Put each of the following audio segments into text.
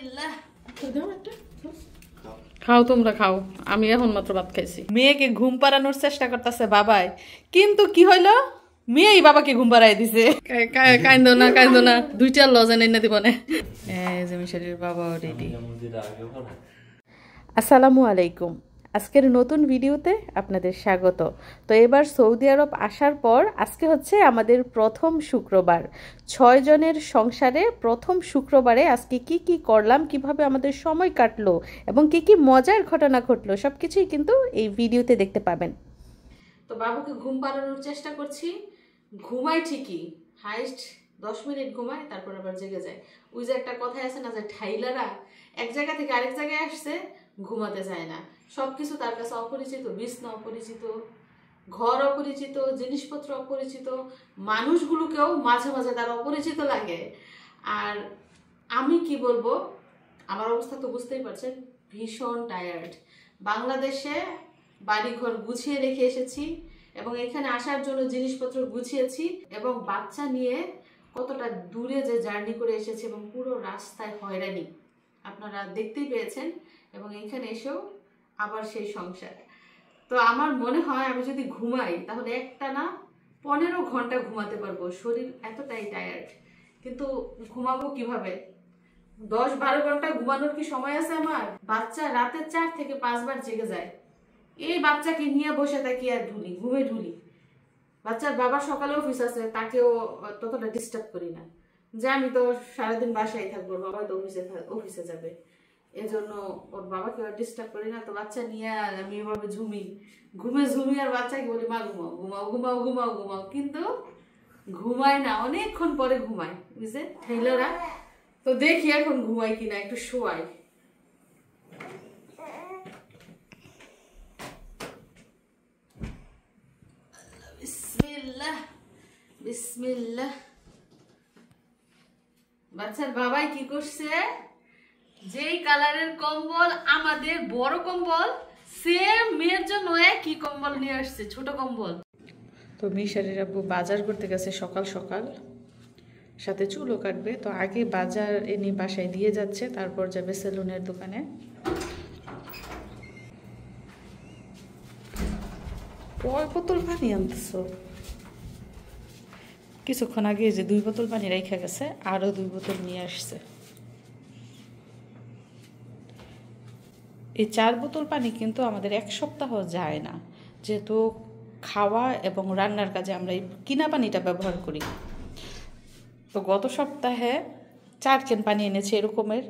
বিসমিল্লাহ। খাও তোমরা খাও, আমি এখন মাত্র ভাত খাইছি। মেয়েকে ঘুম পাড়ানোর চেষ্টা করতেছে বাবাই, কিন্তু কি হইলো, মেয়েই বাবাকে ঘুম পাড়াই দিছে। কাইন্দো না কাইন্দো না, দুইটা লজেন এনে দিব না। এই যে মিশারির বাবা রেডি। আসসালামু আলাইকুম। আজকের নতুন ভিডিওতে আপনাদের স্বাগত। তো এবার সৌদি আরব আসার পর আজকে হচ্ছে আমাদের প্রথম শুক্রবার। 6 জনের সংসারে প্রথম শুক্রবারে আজকে কি কি করলাম, কিভাবে আমাদের সময় কাটলো এবং কি কি মজার ঘটনা ঘটলো সবকিছুই কিন্তু এই ভিডিওতে দেখতে পাবেন। তো বাবুকে ঘুম পাড়ানোর চেষ্টা করছি, ঘুমাই ঠিকই, হাইস্ট 10 মিনিট ঘুমায়, তারপর আবার জেগে যায়। ওই যে একটা কথা আছে না যে ঠাইলারা এক জায়গা থেকে আরেক জায়গায় আসছে, ঘুমাতে চায় না। সবকিছু তার কাছে অপরিচিত, বিছনা অপরিচিত, ঘর অপরিচিত, জিনিসপত্র অপরিচিত, মানুষগুলোকেও মাঝে মাঝে তার অপরিচিত লাগে। আর আমি কি বলবো, আমার অবস্থা তো বুঝতেই পারছেন, ভীষণ টায়ার্ড। বাংলাদেশে বাড়িঘর গুছিয়ে রেখে এসেছি এবং এখানে আসার জন্য জিনিসপত্র গুছিয়েছি এবং বাচ্চা নিয়ে কতটা দূরে যে জার্নি করে এসেছি এবং পুরো রাস্তায় হয়রানি আপনারা দেখতেই পেয়েছেন। এবং এখানে এসেও আবার সেই সংসার। তো আমার মনে হয় আমি যদি ঘুমাই তাহলে একটা না 15 ঘন্টা ঘুমাতে পারবো, শরীর এতটাই টায়ার্ড। কিন্তু ঘুমাবো কিভাবে? 10-12 ঘন্টা ঘুমানোর কি সময় আছে আমার? বাচ্চা রাতে 4 থেকে 5 বার জেগে যায়। এই বাচ্চাকে নিয়ে বসে থাকি আর ঘুমে ঢুলি। বাচ্চার বাবার সকালে অফিস আছে, তাকেও ততটা ডিস্টার্ব করি না, যে আমি তো সারাদিন বাসায় থাকবো, বাবা তো অফিসে যাবে, এজন্য ওর বাবাকে ডিস্টার্ব করি না। তো বাচ্চা নিয়ে আমি এভাবে ঘুমি আর বাচ্চাকে বলি মা ঘুমাও ঘুমাও ঘুমাও ঘুমাও ঘুমাও, কিন্তু ঘুমায় না, অনেকক্ষণ পরে ঘুমায়, বুঝলে ঠেলারা। তো দেখি এখন ঘুমাই কিনা, একটু শোয়াই। বিসমিল্লাহ বিসমিল্লাহ। বাচ্চার বাবাই কি করছে, যেই কালারের কম্বল আমাদের বড় কম্বল, সেম মেয়ের জন্য একই কম্বল নিয়ে আসছে, ছোট কম্বল। তো মিশারির আব্বু বাজার করতে গেছে সকাল সকাল, সাথে চুলও কাটবে। তো আগে বাজার এনে বাসায় দিয়ে যাচ্ছে, তারপর যাবে সেলুনের দোকানে। কয় বোতল পানি আনতেছো? কিছুক্ষণ আগে যে 2 বোতল পানি রেখে গেছে, আরো 2 বোতল নিয়ে আসছে। এই 4 বোতল পানি কিন্তু আমাদের 1 সপ্তাহ যায় না, যেহেতু খাওয়া এবং রান্নার কাজে আমরা এই কিনা পানিটা ব্যবহার করি। তো গত সপ্তাহে 4 ক্যান পানি এনেছে এরকমের,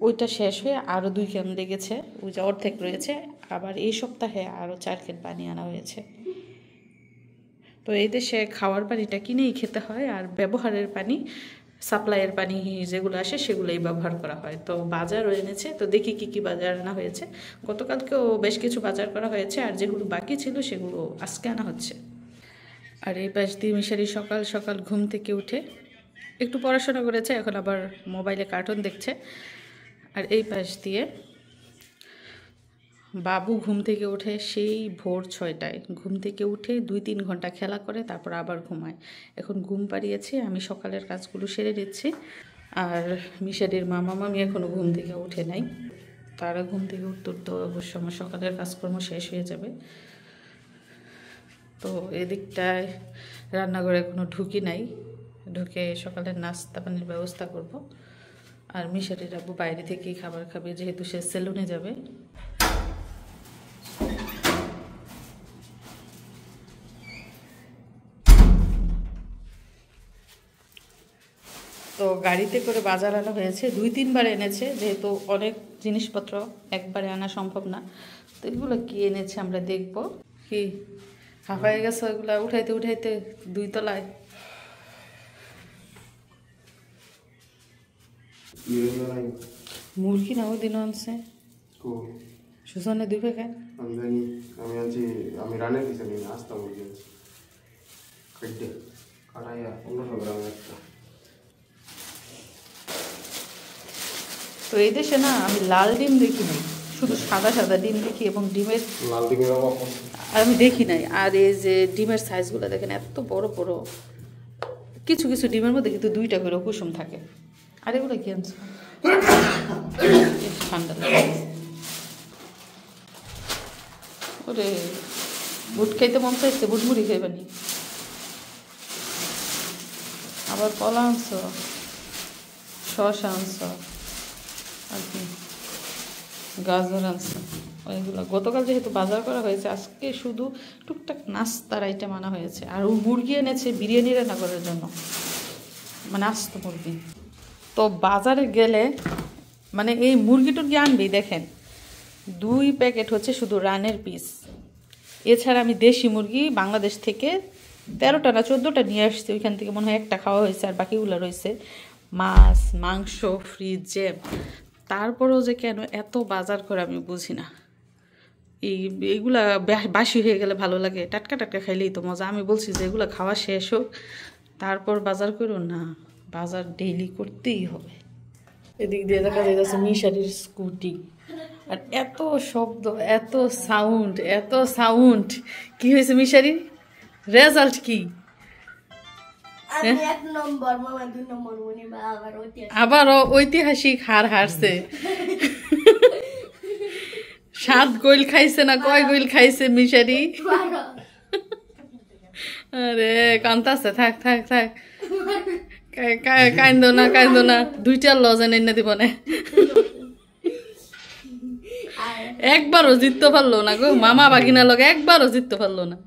ওইটা শেষ হয়ে আরও 2 ক্যান লেগেছে, ওই যে অর্ধেক রয়েছে। আবার এই সপ্তাহে আরও 4 ক্যান পানি আনা হয়েছে। তো এই দেশে খাওয়ার পানিটা কিনেই খেতে হয়, আর ব্যবহারের পানি, সাপ্লাইয়ের পানি যেগুলো আসে সেগুলোই ব্যবহার করা হয়। তো বাজারও এনেছে, তো দেখি কি কি বাজার আনা হয়েছে। গতকালকেও বেশ কিছু বাজার করা হয়েছে, আর যেগুলো বাকি ছিল সেগুলো আজকে আনা হচ্ছে। আর এই পাশ দিয়ে মিশারি সকাল সকাল ঘুম থেকে উঠে একটু পড়াশোনা করেছে, এখন আবার মোবাইলে কার্টুন দেখছে। আর এই পাশ দিয়ে বাবু ঘুম থেকে উঠে সেই ভোর 6টায় ঘুম থেকে উঠে 2-3 ঘন্টা খেলা করে, তারপর আবার ঘুমায়। এখন ঘুম পাড়িয়েছি, আমি সকালের কাজগুলো সেরে দিচ্ছি। আর মিশারির মামা মামি এখনও ঘুম থেকে উঠে নাই, তারা ঘুম থেকে উঠতে অবশ্য আমার সকালের কাজকর্ম শেষ হয়ে যাবে। তো এদিকটায় রান্নাঘরে এখনও ঢুকি নাই, ঢুকে সকালের নাস্তা পানির ব্যবস্থা করব। আর মিশারির আব্বু বাইরে থেকেই খাবার খাবে, যেহেতু সে সেলুনে যাবে। তো গাড়িতে করে বাজার আনা হয়েছে, 2-3 বার এনেছে, যেহেতু অনেক জিনিসপত্র একবারে আনা সম্ভব না। তো এগুলো কি এনেছে আমরা দেখব। কি হাঁপায়ে গেছে ওইগুলো উঠাইতে উঠাইতে 2 তলায়। মুরগি না ওই দিন আনছে সুজনে 2 প্যাকেট। আমি রান্না দিছি, আমি নাস্তা মুরগি আনছি কাটে কাটাইয়া 1500 গ্রাম একটা। তো এই দেশে না আমি লাল ডিম দেখি নাই, শুধু সাদা সাদা ডিম দেখি, এবং ডিমের লাল ডিমের অভাব আমি দেখি নাই। আর এই যে ডিমের সাইজগুলো দেখেন এত বড় বড়, কিছু কিছু ডিমের মধ্যে কিন্তু 2টা করে কুসুম থাকে। আর এগুলো কি আনছো? ঠান্ডা লাগে। ওরে বুট খাইতে মন চাইছে, বুট মুড়ি খাইবানি। আবার কলা আনছ, শসা আনছ, আর কি গাজর আনছ, ওইগুলো গতকাল যেহেতু বাজার করা হয়েছে, আজকে শুধু টুকটাক নাস্তার আইটেম আনা হয়েছে। আর ও মুরগি এনেছে বিরিয়ানি রান্না করার জন্য, মানে আস্ত মুরগি। তো বাজারে গেলে মানে এই মুরগি টুরগি আনবেই, দেখেন 2 প্যাকেট হচ্ছে শুধু রানের পিস। এছাড়া আমি দেশি মুরগি বাংলাদেশ থেকে 13টা না 14টা নিয়ে আসছি, ওইখান থেকে মনে হয় একটা খাওয়া হয়েছে, আর বাকিগুলো রয়েছে। মাছ মাংস ফ্রিজে। তারপরেও যে কেন এত বাজার করে আমি বুঝি না। এইগুলা বাসি হয়ে গেলে ভালো লাগে, টাটকা টাটকা খাইলেই তো মজা। আমি বলছি যে এগুলো খাওয়া শেষ হোক তারপর বাজার করো না, বাজার ডেইলি করতেই হবে। এদিক দিয়ে দেখা যাচ্ছে মিশারির স্কুটি, আর এত শব্দ, এত সাউন্ড, এত সাউন্ড। কি হয়েছে মিশারি? রেজাল্ট কি? আবারও ঐতিহাসিক হার হারছে। 7 গোল খাইছে না কয় গোল খাইছে মিশারি? আরে কান্তাছে, থাক থাক থাক, কাইন্দ না কাইন্দ না, 2টা লজেন এনে দিব না। একবারও জিততে পারলো না গো, মামা বাগিনা লগে একবারও জিততে পারলো না।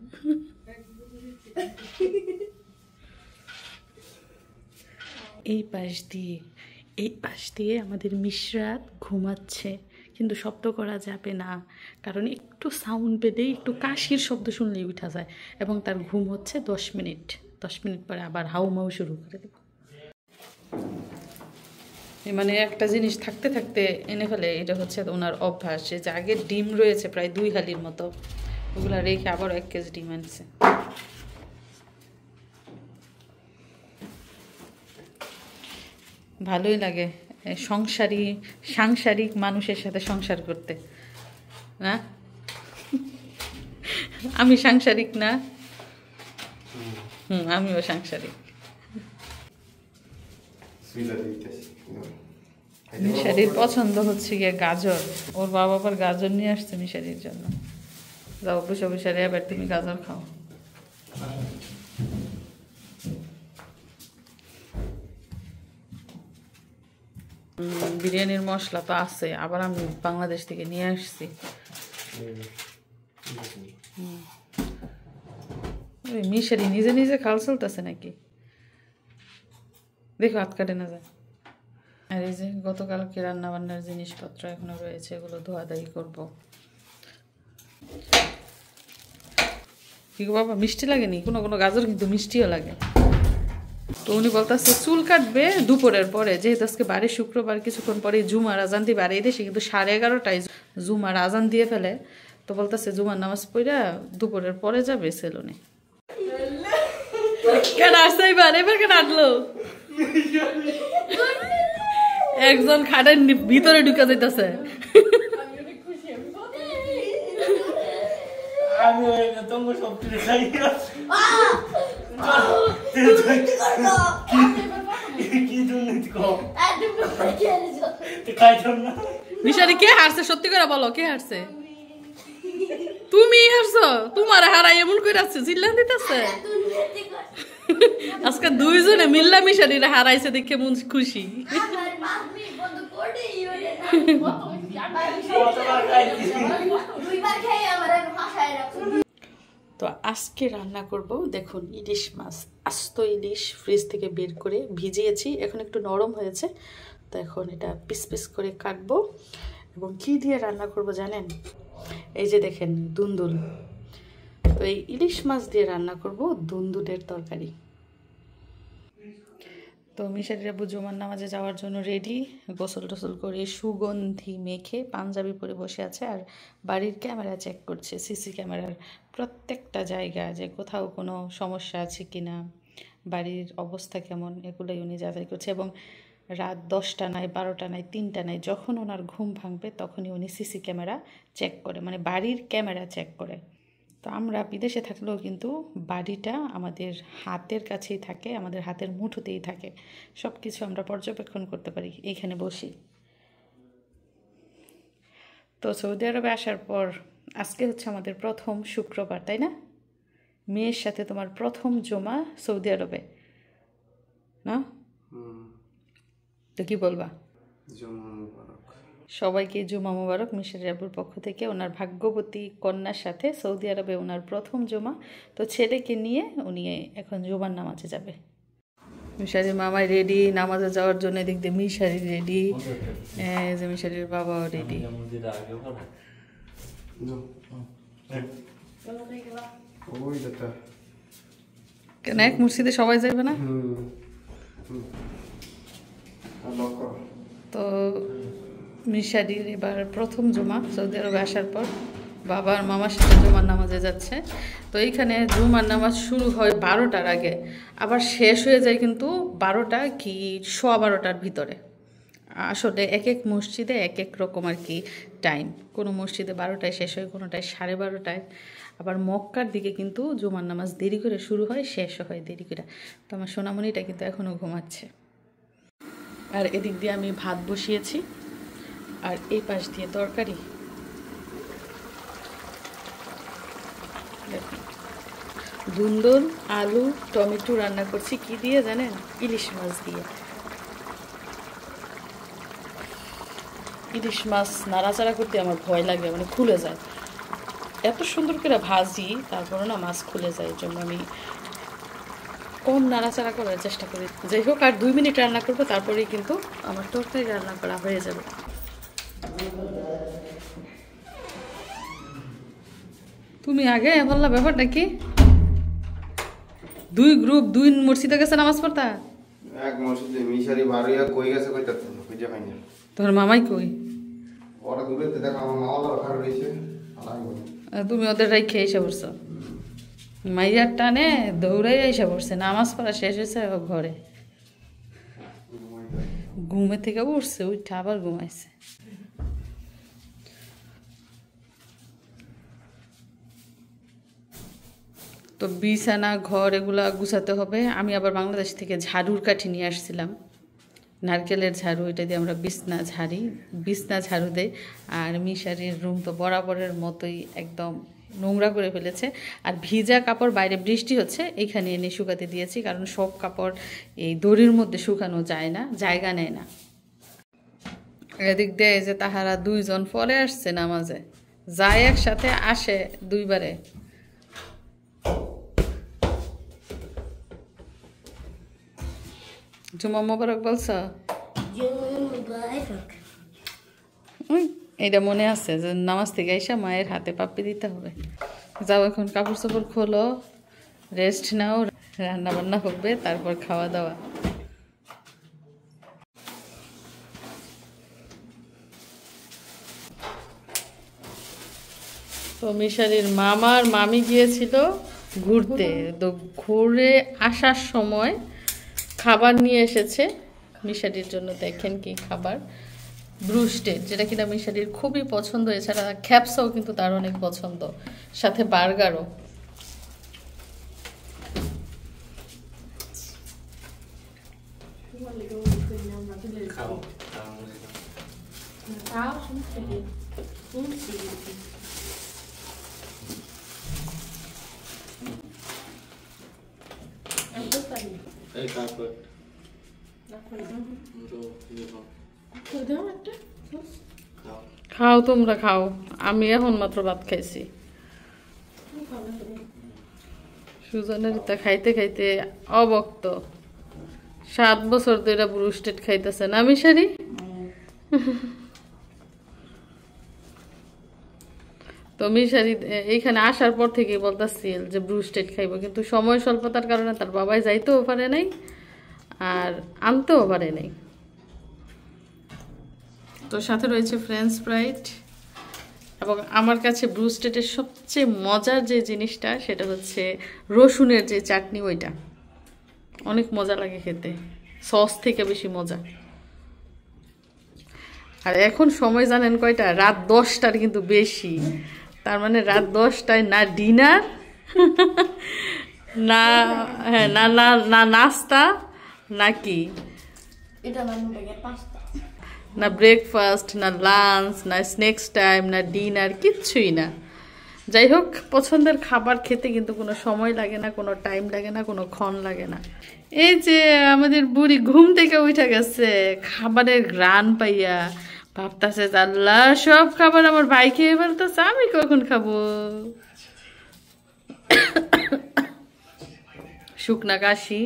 এই পাশ দিয়ে আমাদের মিশরাত ঘুমাচ্ছে, কিন্তু শব্দ করা যাবে না, কারণ একটু সাউন্ড পেলেই, একটু কাশির শব্দ শুনলেই উঠা যায়। এবং তার ঘুম হচ্ছে 10 মিনিট, 10 মিনিট পরে আবার হাউমাউ শুরু করে দেব। মানে একটা জিনিস থাকতে থাকতে এনে ফেলে, এটা হচ্ছে ওনার অভ্যাস। যে আগে ডিম রয়েছে প্রায় 2 হালির মতো, ওগুলা রেখে আবার 1 কেজি ডিম আনছে। ভালোই লাগে সাংসারিক মানুষের সাথে সংসার করতে, না? আমি সাংসারিক না? আমিও সাংসারিক। মিশারির পছন্দ হচ্ছে গিয়ে গাজর, ওর বাবা আবার গাজর নিয়ে আসছে মিশারির জন্য। যাও বসে বসে এবার তুমি গাজর খাও। বিরিয়ানির মশলা তো আছে, আবার আমি বাংলাদেশ থেকে নিয়ে আসছি। মিশারি নিজে নিজে খাল চলতেছে নাকি, দেখো হাত কাটে না যায়। আর এই যে গতকালকে রান্না বান্নার জিনিসপত্র এখনো রয়েছে, এগুলো ধোয়াধাই করবো। কি বাবা মিষ্টি লাগেনি? কোনো কোনো গাজর কিন্তু মিষ্টিও লাগে। তো উনি বলতেছে চুল কাটবে দুপুরের পরে, যেহেতু আজকে বাড়ি শুক্রবার, কিছুক্ষণ পরে জুমার আজান দিবে। আর এই দেশে কিন্তু 11:30টায় জুমার আজান দিয়ে ফেলে। তো বলতেছে জুমার নামাজ পড়া দুপুরের পরে যাবে সেলুনে। কেন আসছে এবার কেন আটলো? একজন খাটের ভিতরে ঢুকে যাইতেছে। মিশারি কে হারছে? সত্যি করে বলো, কে হারছে? তুমি হারছো? তোমার হারাই এমন করে আসছে, জিল্লা দিতেছে। আজকে 2 জনে মিল্লা মিশারিরা হারাইছে দেখে মন খুশি। তো আজকে রান্না করব, দেখুন ইলিশ মাছ, আস্ত ইলিশ ফ্রিজ থেকে বের করে ভিজিয়েছি, এখন একটু নরম হয়েছে। তো এখন এটা পিস পিস করে কাটবো। এবং কি দিয়ে রান্না করব জানেন? এই যে দেখেন দুন্দুল। তো এই ইলিশ মাছ দিয়ে রান্না করব দুন্দুলের তরকারি। তো মিশারিরা জুমার নামাজে যাওয়ার জন্য রেডি, গোসল টোসল করে সুগন্ধি মেখে পাঞ্জাবি পরে বসে আছে। আর বাড়ির ক্যামেরা চেক করছে, সিসি ক্যামেরার প্রত্যেকটা জায়গা, যে কোথাও কোনো সমস্যা আছে কিনা, বাড়ির অবস্থা কেমন, এগুলোই উনি যাচাই করছে। এবং রাত 10টা নাই, 12টা নাই, 3টা নাই, যখন ওনার ঘুম ভাঙবে তখনই উনি সিসি ক্যামেরা চেক করে, মানে বাড়ির ক্যামেরা চেক করে। তো আমরা বিদেশে থাকলেও কিন্তু বাড়িটা আমাদের হাতের কাছেই থাকে, আমাদের হাতের মুঠোতেই থাকে, সব কিছু আমরা পর্যবেক্ষণ করতে পারি এইখানে বসি। তো সৌদি আরবে আসার পর আজকে হচ্ছে আমাদের প্রথম শুক্রবার, তাই না? মেয়ের সাথে তোমার প্রথম জমা সৌদি আরবে, না? তো কি বলবা? সবাইকে জুমা মুবারক মিশারি আব্বুর পক্ষ থেকে। ওনার ভাগ্যবতী কন্যার সাথে সৌদি আরবে ওনার প্রথম জমা। তো ছেলেকে নিয়ে উনি এখন জুমার নামাজে যাবে। মিশারি মামাই রেডি নামাজে যাওয়ার জন্য, এদিক দিয়ে মিশারি রেডি, যে মিশারির বাবাও রেডি। কেন এক মসজিদে সবাই যাবে না? তো মিশারির এবার প্রথম জুমা সৌদি আরবে আসার পর বাবার মামার সাথে জুমার নামাজে যাচ্ছে। তো এইখানে জুমার নামাজ শুরু হয় 12টার আগে, আবার শেষ হয়ে যায় কিন্তু 12টা কি 12:15 ভিতরে। আসলে এক এক মসজিদে এক এক রকম আর কি টাইম, কোনো মসজিদে 12টায় শেষ হয়, কোনোটায় 12:30টায়। আবার মক্কার দিকে কিন্তু জুমার নামাজ দেরি করে শুরু হয়, শেষও হয় দেরি করে। তো আমার সোনামণিটা কিন্তু এখনও ঘুমাচ্ছে। আর এদিক দিয়ে আমি ভাত বসিয়েছি, আর এই পাশ দিয়ে তরকারি। দেখুন, দুন্দুল আলু টমেটো রান্না করছি। কি দিয়ে জানেন? ইলিশ মাছ দিয়ে। ইলিশ মাছ নাড়াচাড়া করতে আমার ভয় লাগে, মানে খুলে যায়। এত সুন্দর করে ভাজি, তারপরে না মাছ খুলে যায়। এই জন্য আমি কম নাড়াচাড়া করার চেষ্টা করি। যাই হোক, আর 2 মিনিট রান্না করবো, তারপরেই কিন্তু আমার তরকারি রান্না করা হয়ে যাবে। তুমি আগে বললা ব্যাপারটা কি? 2 গ্রুপ 2 মসজিদে গেছে নামাজ পড়তা? এক মসজিদে মিশারি বাড়িয়া কই গেছে কইতা তো খুঁজে পাই না। তোর মামাই কই? ওরা দূরেতে দেখো, আমার মাওলা খারাপ রইছে। তুমি ওদের রাইখে এসে পড়ছো, মাইয়ার টানে দৌড়াই এসে পড়ছে। নামাজ পড়া শেষ হয়েছে ঘরে, ঘুমে থেকে উঠছে, উঠে আবার ঘুমাইছে। তো বিছানা ঘর এগুলা গুছাতে হবে। আমি আবার বাংলাদেশ থেকে ঝাড়ুর কাঠি নিয়ে আসছিলাম, নারকেলের ঝাড়ু। এটা দিয়ে আমরা বিছনা ঝাড়ু দেই। আর মিশারির রুম তো বরাবরের মতোই একদম নোংরা করে ফেলেছে। আর ভিজা কাপড় বাইরে বৃষ্টি হচ্ছে, এইখানে এনে শুকাতে দিয়েছি, কারণ সব কাপড় এই দড়ির মধ্যে শুকানো যায় না, জায়গা নেয় না। এদিক দিয়ে যে তাহারা 2 জন পরে আসছে নামাজে, যায় একসাথে, আসে 2 বারে। জুমা মোবারক বলছ? এটা মনে আছে যে নামাজ থেকে এসে মায়ের হাতে পাপ্পি দিতে হবে। যাও এখন কাপড় চোপড় খোলো, রেস্ট নাও, রান্না বান্না হবে, তারপর খাওয়া দাওয়া। তো মিশারির মামার মামি গিয়েছিল ঘুরতে, তো ঘুরে আসার সময় খাবার নিয়ে এসেছে মিশারির জন্য। দেখেন কি খাবার, ব্রুস্টেড, যেটা কিনা মিশারির খুবই পছন্দ। এছাড়া খ্যাপসাও কিন্তু তার অনেক পছন্দ, সাথে বার্গারও। খাও, তোমরা খাও, আমি এখন মাত্র ভাত খাইছি। সুজনের তা খাইতে খাইতে অবক্ত, 7 বছর ধরে ব্রুস্টেড খাইতেছে না মিশারি? তো মিশারি এইখানে আসার পর থেকে বলতেছিল যে ব্রুস্টেড খাইবো, কিন্তু সময় স্বল্পতার কারণে তার বাবাই যাইতেও পারে নাই আর আনতেও পারে নাই। তো সাথে রয়েছে ফ্রেঞ্চ ফ্রাইড। এবং আমার কাছে ব্রুস্টেডের সবচেয়ে মজার যে জিনিসটা, সেটা হচ্ছে রসুনের যে চাটনি, ওইটা অনেক মজা লাগে খেতে, সস থেকে বেশি মজা। আর এখন সময় জানেন কয়টা? রাত 10টার কিন্তু বেশি। তার মানে রাত 10টায় না ডিনার, না হ্যাঁ না না না নাস্তা, নাকি না ব্রেকফাস্ট, না লাঞ্চ, না স্ন্যাক্স টাইম, না ডিনার, কিচ্ছুই না। যাই হোক, পছন্দের খাবার খেতে কিন্তু কোনো সময় লাগে না, কোনো টাইম লাগে না, কোনো ক্ষণ লাগে না। এই যে আমাদের বুড়ি ঘুম থেকে উঠে গেছে খাবারের ঘ্রাণ পাইয়া, ভাবতেছে আল্লাহ সব খাবার আমার ভাই খেয়ে ফেলতেছে, আমি কখন খাবো। শুকনা কাশি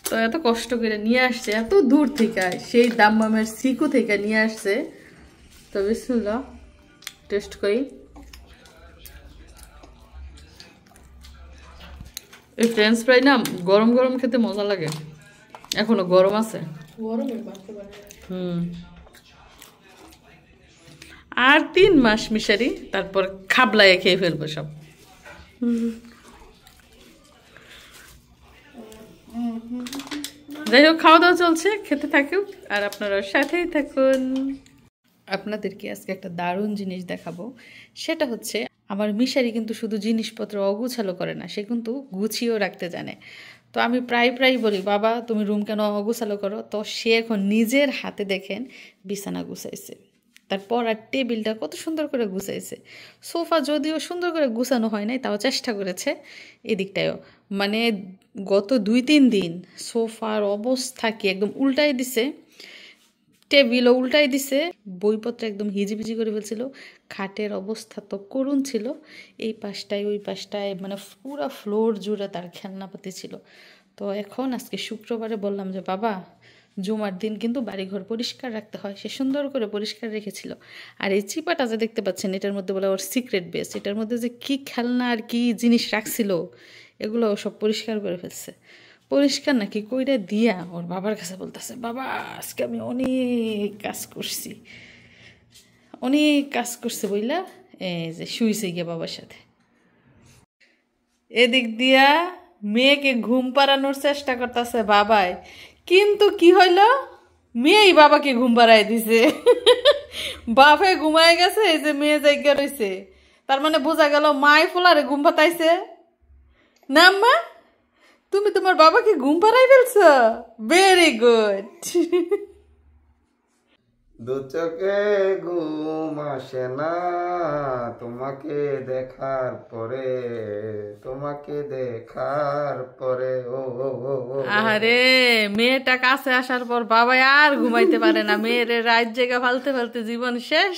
তো এত কষ্ট করে নিয়ে আসছে, এত দূর থেকে, সেই দাম্মামের সিকু থেকে নিয়ে আসছে। তো বিসমিল্লাহ, টেস্ট করি। এই ফ্রেঞ্চ ফ্রাই না গরম গরম খেতে মজা লাগে, এখনো গরম আছে। আর 3 মাস মিশারি, তারপর খাবলায় খেয়ে ফেলবো সব। যাই হোক, খাওয়া দাওয়া চলছে, খেতে থাকুক আর আপনারা সাথেই থাকুন। আপনাদেরকে আজকে একটা দারুণ জিনিস দেখাবো। সেটা হচ্ছে আমার মিশারি কিন্তু শুধু জিনিসপত্র অগুছালো করে না, সে কিন্তু গুছিয়েও রাখতে জানে। তো আমি প্রায় বলি, বাবা তুমি রুম কেন অগুছালো করো? তো সে এখন নিজের হাতে দেখেন বিছানা গুছাইছে, তারপর আর টেবিলটা কত সুন্দর করে গুছাইছে। সোফা যদিও সুন্দর করে গুছানো হয় নাই, তাও চেষ্টা করেছে। এদিকটায়ও মানে গত 2-3 দিন সোফার অবস্থা কি একদম উল্টাই দিছে, টেবিলও উল্টাই দিছে, বইপত্র একদম হিজিবিজি করে ফেলছিল, খাটের অবস্থা তো করুণ ছিল। এই পাশটায় ওই পাশটায় মানে পুরো ফ্লোর জুড়ে তার খেলনাপাতি ছিল। তো এখন আজকে শুক্রবারে বললাম যে বাবা জুমার দিন কিন্তু বাড়িঘর পরিষ্কার রাখতে হয়, সে সুন্দর করে পরিষ্কার রেখেছিল। আর এই চিপাটা যে দেখতে পাচ্ছেন, এটার মধ্যে বলে ওর সিক্রেট বেস, এটার মধ্যে যে কী খেলনা আর কী জিনিস রাখছিল এগুলো সব পরিষ্কার করে ফেলছে। পরিষ্কার নাকি কইরা দিয়া ওর বাবার কাছে বলতেছে, বাবা আজকে আমি অনেক কাজ করছি, অনেক কাজ করছে বইলা এই যে শুইছে গিয়ে বাবার সাথে। এদিক দিয়া মেয়েকে ঘুম পাড়ানোর চেষ্টা করতেছে বাবাই, কিন্তু কি হইল, মেয়েই বাবাকে ঘুম পাড়াই দিছে। বাপে ঘুমায় গেছে, এই যে মেয়ে জায়গা রয়েছে, তার মানে বোঝা গেল মাই ফোলারে ঘুম পাতাইছে না। মা তুমি তোমার বাবাকে ঘুম পাড়াই ফেলছ, ভেরি গুড। দু চোখে ঘুম আসে না তোমাকে দেখার পরে, তোমাকে দেখার পরে। ও ও ও ও আরে মেয়েটা কাছে আসার পর বাবা আর ঘুমাইতে পারে না, মেয়ের রাত জেগে ফালতে ফালতে জীবন শেষ,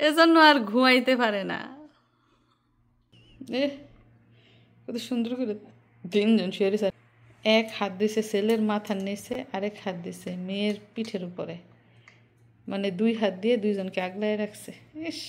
এজন্য আর ঘুমাইতে পারে না। কত সুন্দর করে 3 জন শুয়ে, এক হাত দিছে ছেলের মাথার নিচে, আরেক হাত দিছে মেয়ের পিঠের উপরে, মানে 2 হাত দিয়ে 2 জনকে আগলায় রাখছে। ইস।